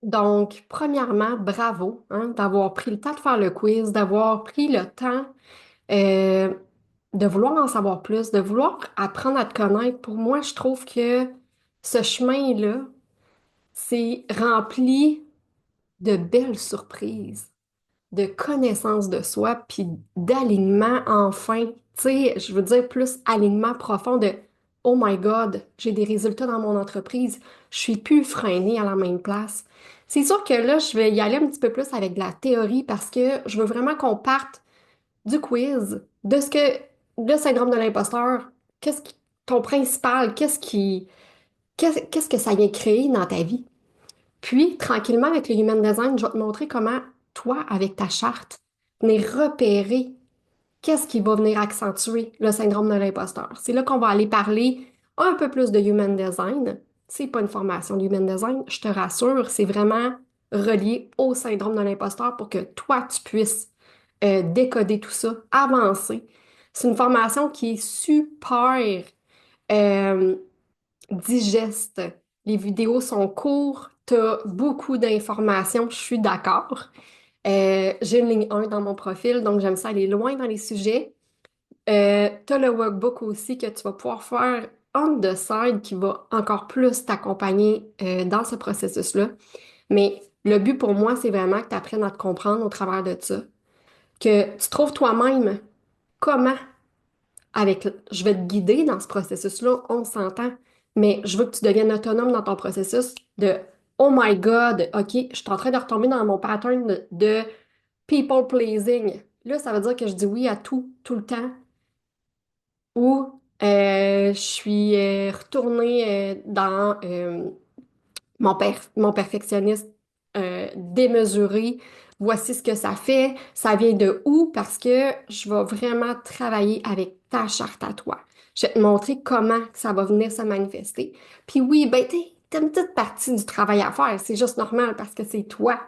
Donc, premièrement, bravo hein, d'avoir pris le temps de faire le quiz, d'avoir pris le temps euh, de vouloir en savoir plus, de vouloir apprendre à te connaître. Pour moi, je trouve que ce chemin-là, c'est rempli de belles surprises, de connaissance de soi, puis d'alignement enfin. Tu sais, je veux dire plus alignement profond de Oh my God, j'ai des résultats dans mon entreprise, je suis plus freinée à la même place. C'est sûr que là, je vais y aller un petit peu plus avec de la théorie parce que je veux vraiment qu'on parte du quiz, de ce que le syndrome de l'imposteur, qu'est-ce qui, ton principal, qu'est-ce que ça vient créer dans ta vie. Puis, tranquillement, avec le Human Design, je vais te montrer comment, toi, avec ta charte, venir repérer qu'est-ce qui va venir accentuer le syndrome de l'imposteur. C'est là qu'on va aller parler un peu plus de Human Design. C'est pas une formation de Human Design, je te rassure, c'est vraiment relié au syndrome de l'imposteur pour que toi, tu puisses décoder tout ça, avancer. C'est une formation qui est super euh, digeste. Les vidéos sont courtes, tu as beaucoup d'informations, je suis d'accord. J'ai une ligne 1 dans mon profil, donc j'aime ça aller loin dans les sujets. Tu as le workbook aussi que tu vas pouvoir faire on the side qui va encore plus t'accompagner dans ce processus-là. Mais le but pour moi, c'est vraiment que tu apprennes à te comprendre au travers de ça, que tu trouves toi-même comment je vais te guider dans ce processus-là, on s'entend, mais je veux que tu deviennes autonome dans ton processus de Oh my God, OK, je suis en train de retomber dans mon pattern de people pleasing. Là, ça veut dire que je dis oui à tout, tout le temps, ou je suis retournée dans mon perfectionnisme démesuré. Voici ce que ça fait. Ça vient de où? Parce que je vais vraiment travailler avec ta charte à toi. Je vais te montrer comment que ça va venir se manifester. Puis oui, ben, t'as une petite partie du travail à faire. C'est juste normal parce que c'est toi.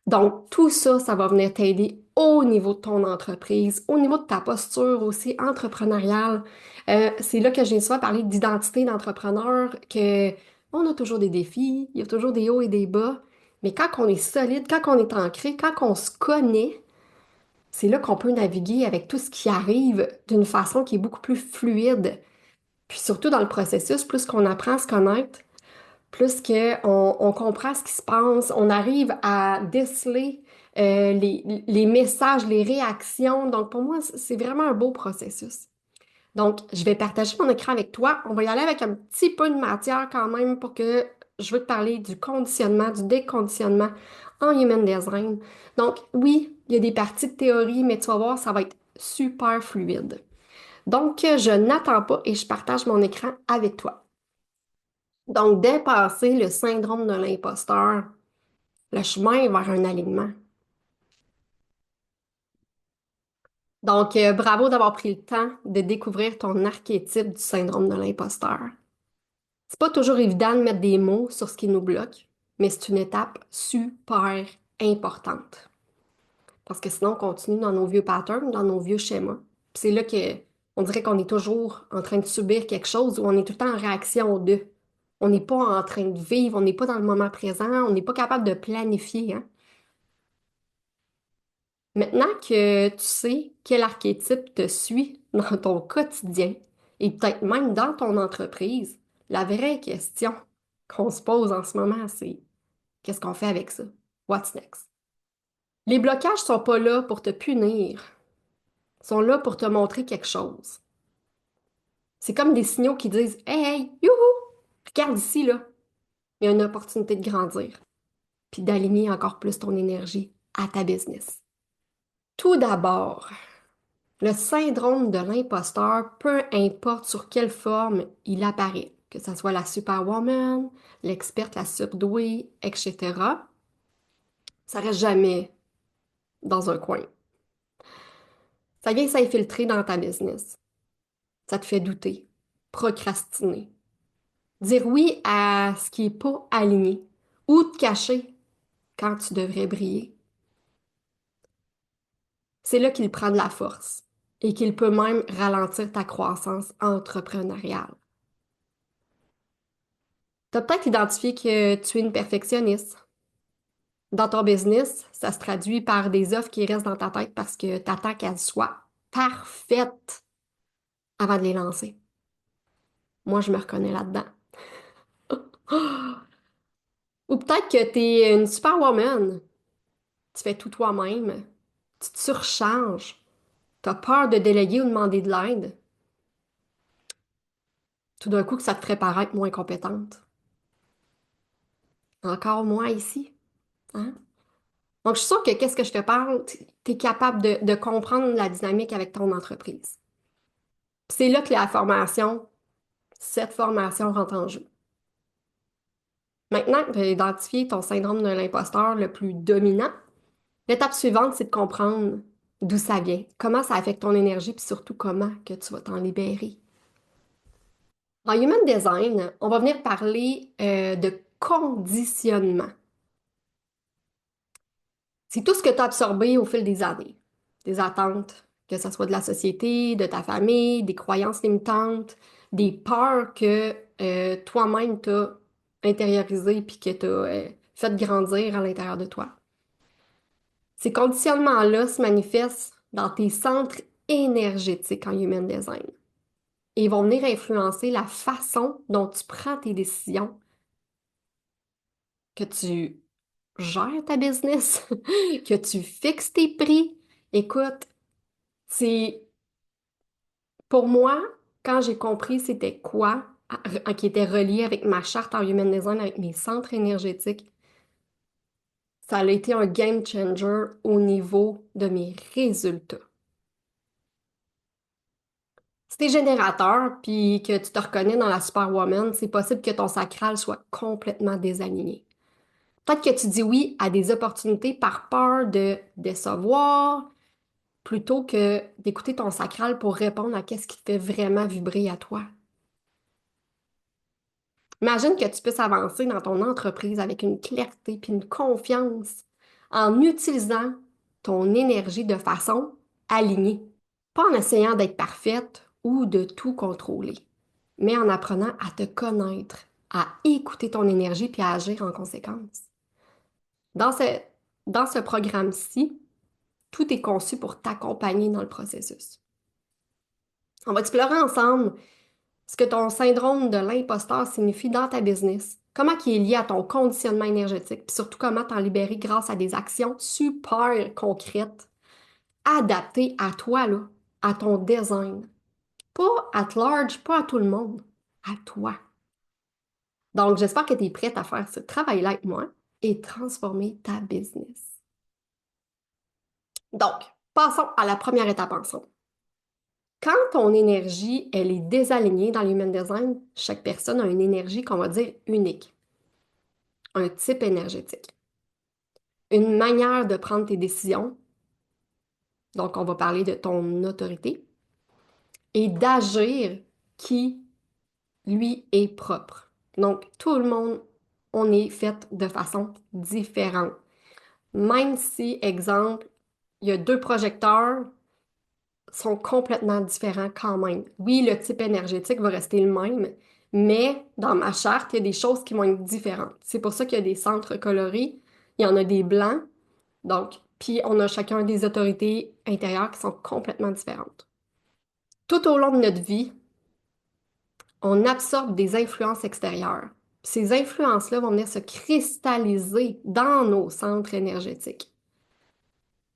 Donc, tout ça, ça va venir t'aider au niveau de ton entreprise, au niveau de ta posture aussi entrepreneuriale. C'est là que j'ai souvent parlé d'identité d'entrepreneur, que on a toujours des défis, il y a toujours des hauts et des bas, mais quand on est solide, quand on est ancré, quand on se connaît, c'est là qu'on peut naviguer avec tout ce qui arrive d'une façon qui est beaucoup plus fluide. Puis surtout dans le processus, plus qu'on apprend à se connaître, plus on comprend ce qui se passe, on arrive à déceler les messages, les réactions. Donc, pour moi, c'est vraiment un beau processus. Donc, je vais partager mon écran avec toi. On va y aller avec un petit peu de matière quand même pour que je veux te parler du conditionnement, du déconditionnement en Human Design. Donc, oui, il y a des parties de théorie, mais tu vas voir, ça va être super fluide. Donc, je n'attends pas et je partage mon écran avec toi. Donc, dépasser le syndrome de l'imposteur, le chemin vers un alignement. Donc, bravo d'avoir pris le temps de découvrir ton archétype du syndrome de l'imposteur. C'est pas toujours évident de mettre des mots sur ce qui nous bloque, mais c'est une étape super importante. Parce que sinon, on continue dans nos vieux patterns, dans nos vieux schémas. Puis c'est là que on dirait qu'on est toujours en train de subir quelque chose ou on est tout le temps en réaction d'eux. On n'est pas en train de vivre, on n'est pas dans le moment présent, on n'est pas capable de planifier, hein. Maintenant que tu sais quel archétype te suit dans ton quotidien et peut-être même dans ton entreprise, la vraie question qu'on se pose en ce moment, c'est qu'est-ce qu'on fait avec ça? What's next? Les blocages sont pas là pour te punir, ils sont là pour te montrer quelque chose. C'est comme des signaux qui disent Hey, hey, youhou, regarde ici, là. Il y a une opportunité de grandir, puis d'aligner encore plus ton énergie à ta business. Tout d'abord, le syndrome de l'imposteur, peu importe sur quelle forme il apparaît, que ce soit la superwoman, l'experte, la surdouée, etc., ça reste jamais dans un coin. Ça vient s'infiltrer dans ta business. Ça te fait douter, procrastiner, dire oui à ce qui n'est pas aligné ou te cacher quand tu devrais briller. C'est là qu'il prend de la force et qu'il peut même ralentir ta croissance entrepreneuriale. Tu as peut-être identifié que tu es une perfectionniste. Dans ton business, ça se traduit par des offres qui restent dans ta tête parce que tu attends qu'elles soient parfaites avant de les lancer. Moi, je me reconnais là-dedans. Ou peut-être que tu es une superwoman. Tu fais tout toi-même. Tu te surcharges. Tu as peur de déléguer ou demander de l'aide. Tout d'un coup, que ça te ferait paraître moins compétente. Encore moins ici. Hein? Donc, je suis sûre que qu'est-ce que je te parle, tu es capable de comprendre la dynamique avec ton entreprise. C'est là que la formation, cette formation rentre en jeu. Maintenant que tu as identifié ton syndrome de l'imposteur le plus dominant, l'étape suivante, c'est de comprendre d'où ça vient, comment ça affecte ton énergie, puis surtout comment que tu vas t'en libérer. En Human Design, on va venir parler de conditionnement. C'est tout ce que tu as absorbé au fil des années. Des attentes, que ce soit de la société, de ta famille, des croyances limitantes, des peurs que toi-même t'as intériorisées puis que t'as fait grandir à l'intérieur de toi. Ces conditionnements-là se manifestent dans tes centres énergétiques en Human Design et ils vont venir influencer la façon dont tu prends tes décisions, que tu gères ta business, que tu fixes tes prix. Écoute, c'est pour moi, quand j'ai compris c'était quoi qui était relié avec ma charte en Human Design, avec mes centres énergétiques, ça a été un game changer au niveau de mes résultats. Si t'es générateur puis que tu te reconnais dans la Superwoman, c'est possible que ton sacral soit complètement désaligné. Peut-être que tu dis oui à des opportunités par peur de décevoir, plutôt que d'écouter ton sacral pour répondre à qu'est-ce qui te fait vraiment vibrer à toi. Imagine que tu puisses avancer dans ton entreprise avec une clarté puis une confiance en utilisant ton énergie de façon alignée. Pas en essayant d'être parfaite ou de tout contrôler, mais en apprenant à te connaître, à écouter ton énergie puis à agir en conséquence. Dans ce, dans ce programme-ci, tout est conçu pour t'accompagner dans le processus. On va explorer ensemble ce que ton syndrome de l'imposteur signifie dans ta business, comment il est lié à ton conditionnement énergétique, puis surtout comment t'en libérer grâce à des actions super concrètes, adaptées à toi, là, à ton design. Pas at large, pas à tout le monde, à toi. Donc, j'espère que tu es prête à faire ce travail-là avec moi et transformer ta business. Donc, passons à la première étape ensemble. Quand ton énergie, elle est désalignée dans l'human design, chaque personne a une énergie qu'on va dire unique, un type énergétique, une manière de prendre tes décisions, donc on va parler de ton autorité, et d'agir qui, lui, est propre. Donc, tout le monde, on est fait de façon différente. Même si, exemple, il y a deux projecteurs, sont complètement différents quand même. Oui, le type énergétique va rester le même, mais dans ma charte, il y a des choses qui vont être différentes. C'est pour ça qu'il y a des centres colorés, il y en a des blancs, donc, puis on a chacun des autorités intérieures qui sont complètement différentes. Tout au long de notre vie, on absorbe des influences extérieures. Ces influences-là vont venir se cristalliser dans nos centres énergétiques,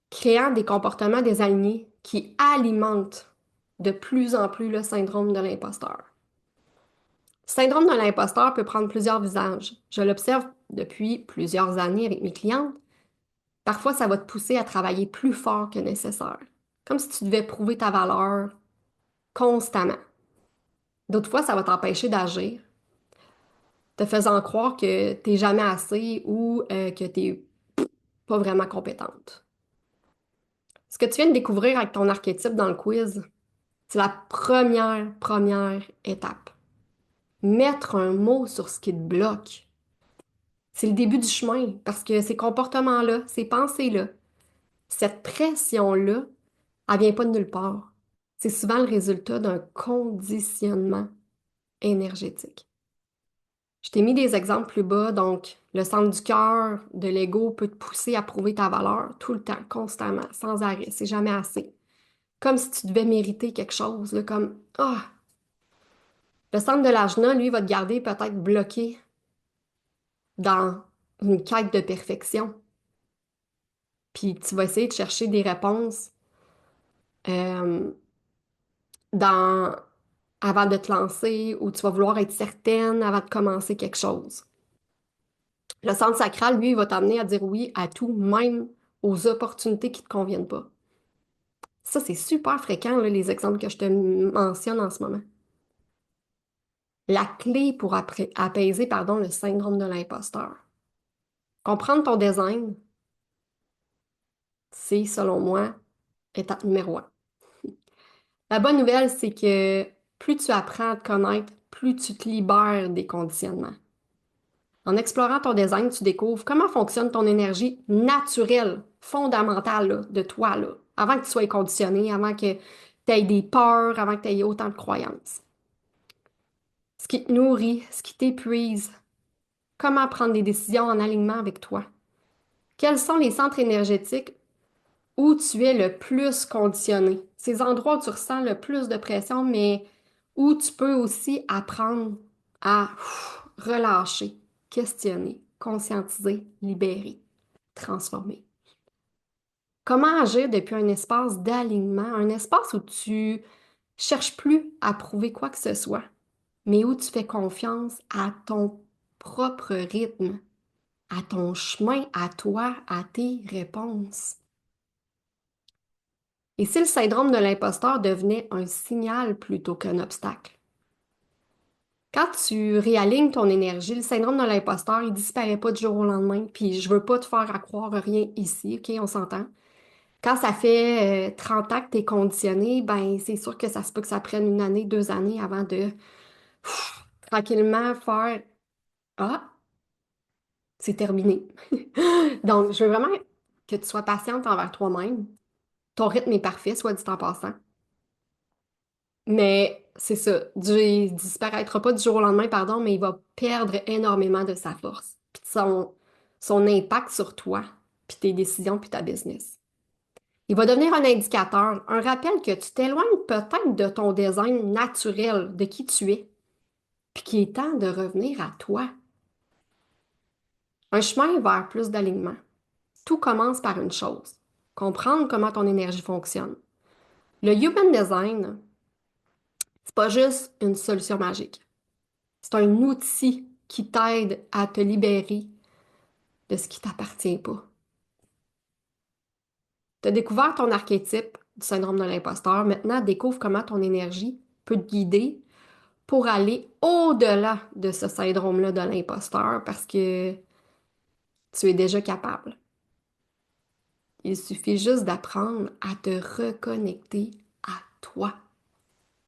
créant des comportements désalignés qui alimentent de plus en plus le syndrome de l'imposteur. Le syndrome de l'imposteur peut prendre plusieurs visages. Je l'observe depuis plusieurs années avec mes clientes. Parfois, ça va te pousser à travailler plus fort que nécessaire, comme si tu devais prouver ta valeur constamment. D'autres fois, ça va t'empêcher d'agir, te faisant croire que t'es jamais assez ou que t'es pas vraiment compétente. Ce que tu viens de découvrir avec ton archétype dans le quiz, c'est la première étape. Mettre un mot sur ce qui te bloque. C'est le début du chemin parce que ces comportements-là, ces pensées-là, cette pression-là, elle vient pas de nulle part. C'est souvent le résultat d'un conditionnement énergétique. Je t'ai mis des exemples plus bas, donc le centre du cœur de l'ego peut te pousser à prouver ta valeur tout le temps, constamment, sans arrêt. C'est jamais assez. Comme si tu devais mériter quelque chose, là, comme ah. Le centre de l'ajna, lui, va te garder peut-être bloqué dans une quête de perfection. Puis tu vas essayer de chercher des réponses euh, dans avant de te lancer ou tu vas vouloir être certaine avant de commencer quelque chose. Le centre sacral, lui, il va t'amener à dire oui à tout, même aux opportunités qui ne te conviennent pas. Ça, c'est super fréquent, là, les exemples que je te mentionne en ce moment. La clé pour apaiser, pardon, le syndrome de l'imposteur. Comprendre ton design, c'est, selon moi, étape numéro un. La bonne nouvelle, c'est que plus tu apprends à te connaître, plus tu te libères des conditionnements. En explorant ton design, tu découvres comment fonctionne ton énergie naturelle, fondamentale là, de toi, là, avant que tu sois conditionné, avant que tu aies des peurs, avant que tu aies autant de croyances. Ce qui te nourrit, ce qui t'épuise, comment prendre des décisions en alignement avec toi. Quels sont les centres énergétiques où tu es le plus conditionné? Ces endroits où tu ressens le plus de pression, mais où tu peux aussi apprendre à relâcher, questionner, conscientiser, libérer, transformer. Comment agir depuis un espace d'alignement, un espace où tu cherches plus à prouver quoi que ce soit, mais où tu fais confiance à ton propre rythme, à ton chemin, à toi, à tes réponses. Et si le syndrome de l'imposteur devenait un signal plutôt qu'un obstacle? Quand tu réalignes ton énergie, le syndrome de l'imposteur, il disparaît pas du jour au lendemain. Puis je veux pas te faire à croire rien ici, OK? On s'entend. Quand ça fait 30 ans que tu es conditionné, ben c'est sûr que ça se peut que ça prenne une année, 2 années avant de tranquillement faire Ah, c'est terminé. Donc, je veux vraiment que tu sois patiente envers toi-même. Ton rythme est parfait, soit dit en passant. Mais c'est ça, il disparaîtra pas du jour au lendemain, pardon, mais il va perdre énormément de sa force, puis de son impact sur toi, puis tes décisions, puis ta business. Il va devenir un indicateur, un rappel que tu t'éloignes peut-être de ton design naturel, de qui tu es, puis qu'il est temps de revenir à toi. Un chemin vers plus d'alignement. Tout commence par une chose, comprendre comment ton énergie fonctionne. Le Human Design, c'est pas juste une solution magique. C'est un outil qui t'aide à te libérer de ce qui t'appartient pas. Tu as découvert ton archétype du syndrome de l'imposteur. Maintenant, découvre comment ton énergie peut te guider pour aller au-delà de ce syndrome-là de l'imposteur parce que tu es déjà capable. Il suffit juste d'apprendre à te reconnecter à toi.